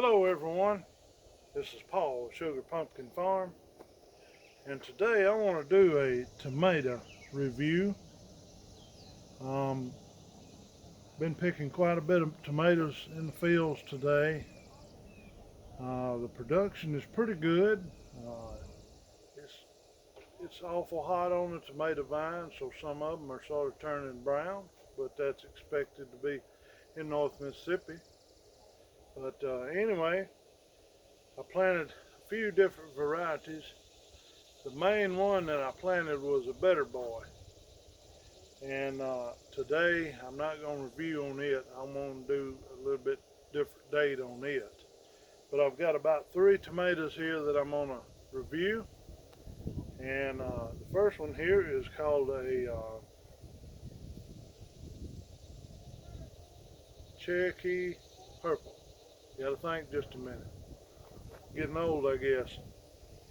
Hello everyone, this is Paul, Sugar Pumpkin Farm, and today I want to do a tomato review. Um, been picking quite a bit of tomatoes in the fields today. The production is pretty good. Uh, it's, it's awful hot on the tomato vine, so some of them are sort of turning brown, but that's expected to be in North Mississippi. But anyway, I planted a few different varieties. The main one that I planted was a Better Boy. And today I'm not going to review on it. I'm going to do a little bit different date on it. But I've got about 3 tomatoes here that I'm going to review. And the first one here is called a Cherokee Purple. You got to think just a minute. Getting old, I guess.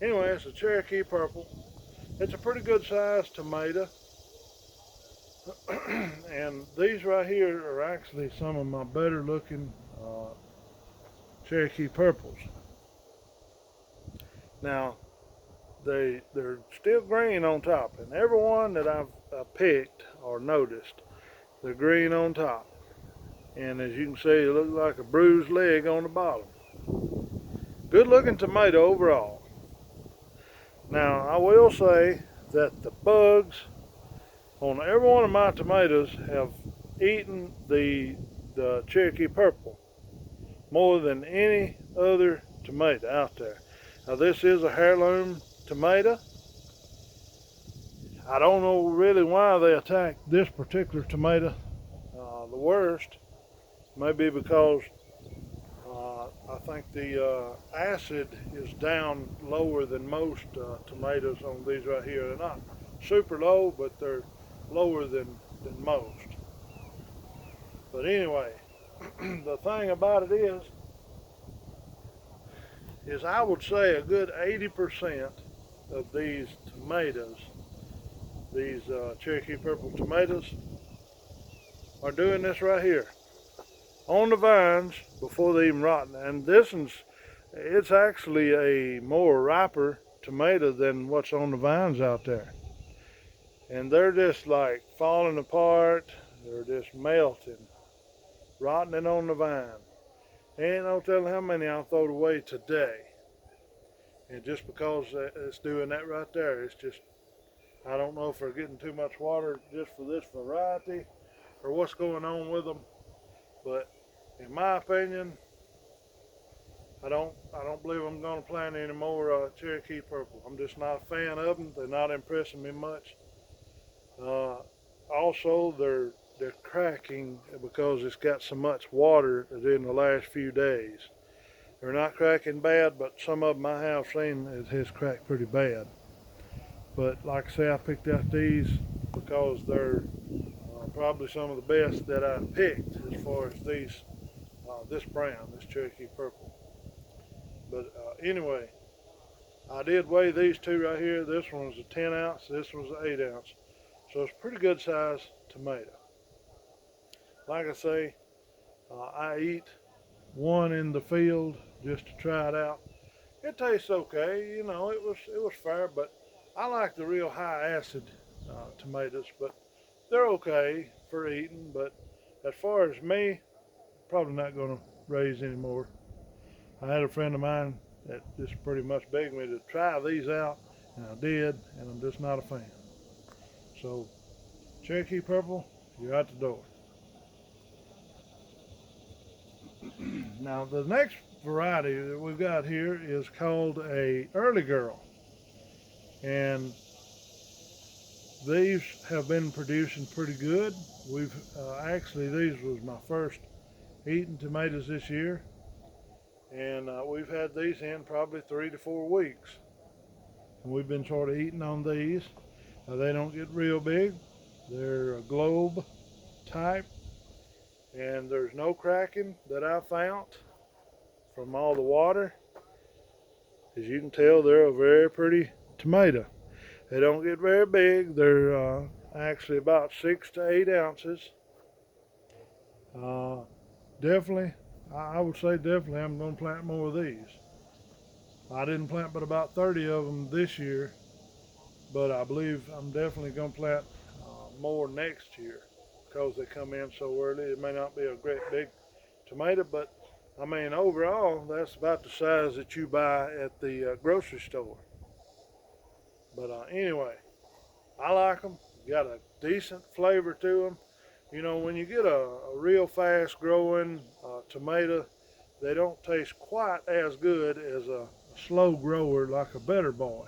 Anyway, it's a Cherokee Purple. It's a pretty good sized tomato. And these right here are actually some of my better looking Cherokee Purples. Now, they're still green on top, and every one that I've picked or noticed, they're green on top. And as you can see, it looks like a bruised leg on the bottom. Good looking tomato overall. Now, I will say that the bugs on every one of my tomatoes have eaten the Cherokee Purple more than any other tomato out there. Now this is a heirloom tomato. I don't know really why they attacked this particular tomato the worst. Maybe because I think the acid is down lower than most tomatoes on these right here. They're not super low, but they're lower than most. But anyway, the thing about it is I would say a good 80% of these tomatoes, these Cherokee Purple tomatoes, are doing this right here on the vines before they even rotten. And this one's, it's actually a more riper tomato than what's on the vines out there. And they're just like falling apart. They're just melting, rotting on the vine. Ain't no telling how many I'll throw away today. And just because it's doing that right there, it's just, I don't know if they're getting too much water just for this variety or what's going on with them. But in my opinion, I don't believe I'm going to plant any more Cherokee Purple. I'm just not a fan of them. They're not impressing me much. Also, they're cracking because it's got so much water in the last few days. They're not cracking bad, but some of them I have seen it has cracked pretty bad. But like I say, I picked out these because they're probably some of the best that I picked as far as these, this brown, this Cherokee Purple. But anyway, I did weigh these two right here. This one's a 10 ounce, this one's an 8 ounce. So it's a pretty good size tomato. Like I say, I eat one in the field just to try it out. It tastes okay, you know, it was fair, but I like the real high acid tomatoes, but they're okay for eating. But as far as me, probably not going to raise any more. I had a friend of mine that just pretty much begged me to try these out, and I did, and I'm just not a fan. So, Cherokee Purple, you're out the door. Now, the next variety that we've got here is called a Early Girl, and these have been producing pretty good. We've actually, these was my first eating tomatoes this year, and we've had these in probably 3 to 4 weeks, and we've been sort of eating on these. They don't get real big. They're a globe type, and there's no cracking that I found from all the water. As you can tell, they're a very pretty tomato. They don't get very big. They're actually about 6 to 8 ounces. Definitely I would say definitely I'm going to plant more of these. I didn't plant but about 30 of them this year, but I believe I'm definitely going to plant more next year because they come in so early. It may not be a great big tomato, but I mean overall that's about the size that you buy at the grocery store. But anyway, I like them. Got a decent flavor to them. You know, when you get a real fast growing tomato, they don't taste quite as good as a slow grower like a Better Boy.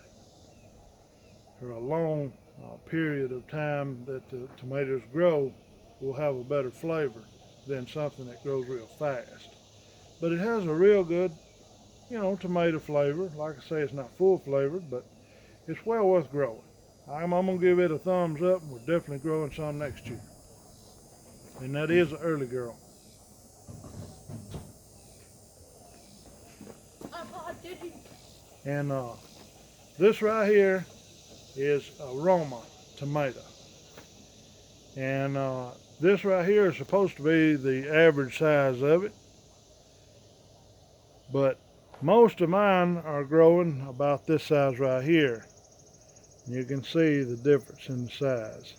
For a long period of time that the tomatoes grow will have a better flavor than something that grows real fast. But it has a real good, tomato flavor. Like I say, it's not full flavored, but it's well worth growing. I'm going to give it a thumbs up. We're definitely growing some next year. And that is an early girl. And this right here is a Roma tomato. And this right here is supposed to be the average size of it. But most of mine are growing about this size right here. You can see the difference in the size.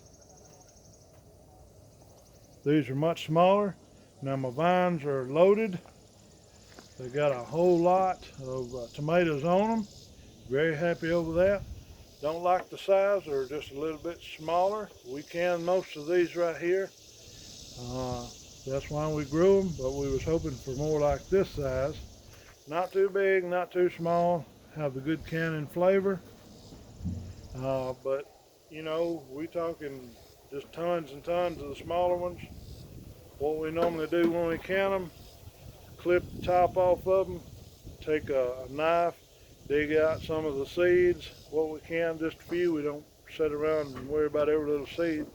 These are much smaller. Now my vines are loaded. They got a whole lot of tomatoes on them. Very happy over that. Don't like the size, they're just a little bit smaller. We can most of these right here. That's why we grew them, but we was hoping for more like this size. Not too big, not too small. Have the good canning flavor. But we talking just tons and tons of the smaller ones. What we normally do when we can them, clip the top off of them, take a knife, dig out some of the seeds, what we can, just a few. We don't sit around and worry about every little seed.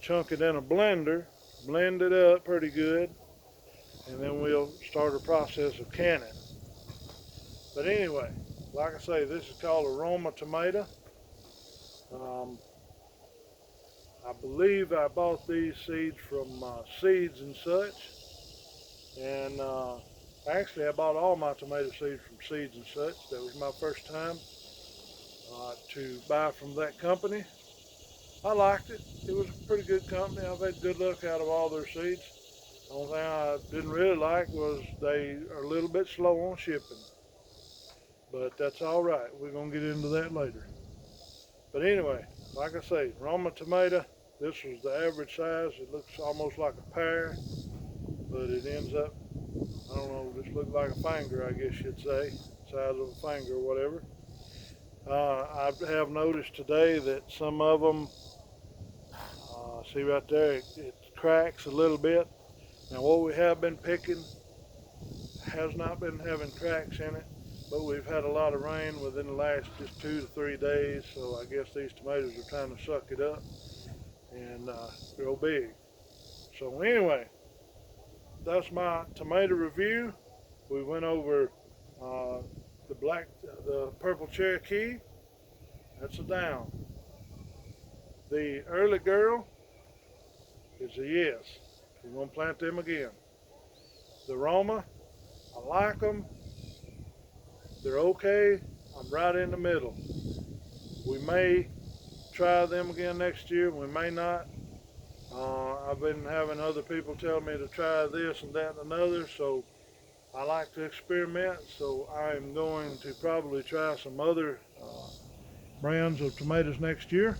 Chunk it in a blender, blend it up pretty good, and then we'll start a process of canning. But anyway, like I say, this is called a Roma tomato. I believe I bought these seeds from Seeds and Such, and actually I bought all my tomato seeds from Seeds and Such. That was my first time to buy from that company. I liked it. It was a pretty good company. I've had good luck out of all their seeds. The only thing I didn't really like was they are a little bit slow on shipping. But that's all right. We're going to get into that later. But anyway, like I say, Roma tomato, this was the average size. It looks almost like a pear, but it ends up, I don't know, just look like a finger, I guess you'd say, size of a finger or whatever. I have noticed today that some of them, see right there, it cracks a little bit. Now what we have been picking has not been having cracks in it, but we've had a lot of rain within the last just 2 to 3 days, so I guess these tomatoes are trying to suck it up and grow big. So anyway, that's my tomato review. We went over the purple Cherokee. That's a down. The early girl is a yes. We're going to plant them again. The Roma, I like them. They're okay. I'm right in the middle. We may try them again next year. We may not. I've been having other people tell me to try this and that and another, so I like to experiment. So I'm going to probably try some other brands of tomatoes next year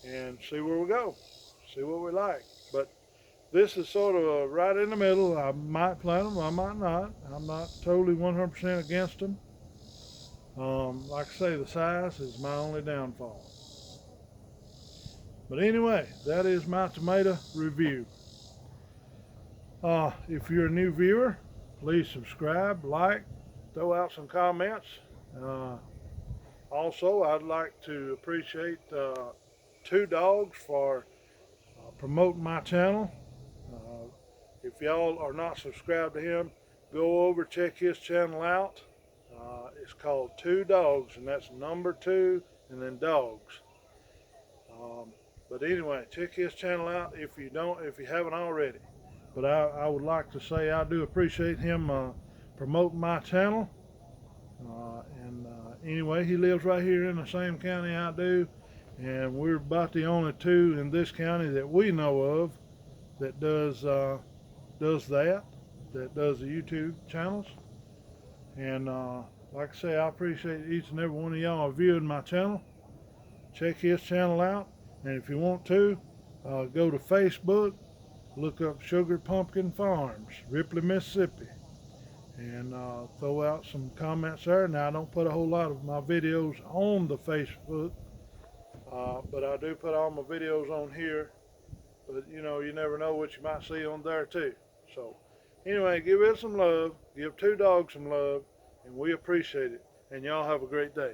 and see where we go, see what we like. But this is sort of right in the middle. I might plant them, I might not. I'm not totally 100% against them. Like I say, the size is my only downfall. But anyway, that is my tomato review. If you're a new viewer, please subscribe, like, throw out some comments. Also, I'd like to appreciate Two Dogs for promoting my channel. If y'all are not subscribed to him, go over, check his channel out. It's called Two Dogs, and that's number 2 and then dogs. But anyway, check his channel out if you haven't already. But I would like to say I do appreciate him promoting my channel. Anyway, he lives right here in the same county I do, and we're about the only two in this county that we know of that does that does the YouTube channels. And like I say, I appreciate each and every one of y'all viewing my channel. Check his channel out, and if you want to, go to Facebook, look up Sugar Pumpkin Farms, Ripley, Mississippi, and throw out some comments there. Now, I don't put a whole lot of my videos on the Facebook, but I do put all my videos on here. But you know, you never know what you might see on there too. So anyway, give it some love, give Two Dogs some love, and we appreciate it. And y'all have a great day.